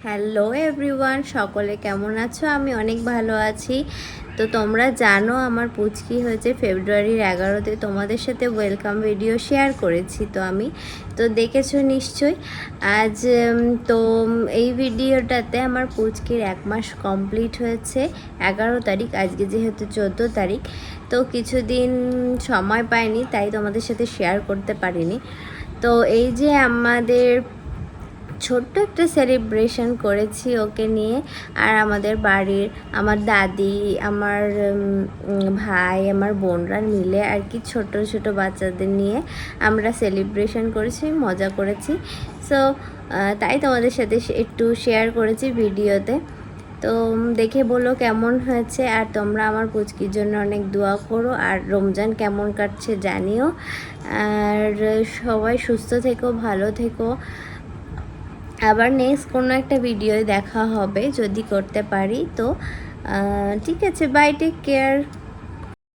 Hello everyone, সকলে কেমন আছো? আমি অনেক ভালো আছি। তো তোমরা জানো আমার পুচকি হয়েছে ফেব্রুয়ারির 11তে। তোমাদের সাথে ওয়েলকাম ভিডিও শেয়ার করেছি তো আমি, তো দেখেছো নিশ্চয়ই। আজ তো এই ভিডিওটাতে আমার পুচকির 1 মাস কমপ্লিট হয়েছে 11 তারিখ, আজকে যেহেতু 14 তারিখ। তো কিছুদিন সময় পাইনি, তাই তোমাদের সাথে শেয়ার করতে পারিনি। তো এই যে আমাদের ছোট্ট একটা সেলিব্রেশন করেছি ওকে নিয়ে, আর আমাদের বাড়ির আমার দাদি, আমার ভাই, আমার বোনরা মিলে আর কি ছোট ছোট বাচ্চাদের নিয়ে আমরা সেলিব্রেশন করেছি, মজা করেছি। সো তাই তোমাদের সাথে একটু শেয়ার করেছি ভিডিওতে। তো দেখে বলো কেমন হয়েছে, আর তোমরা আমার পুচকির জন্য অনেক দোয়া করো, আর রমজান কেমন কাটছে জানিও। আর সবাই সুস্থ থেকো, ভালো থেকো। আবার নেক্সট কোনো একটা ভিডিও দেখা হবে যদি করতে পারি। তো ঠিক আছে, বাই, টেক কেয়ার।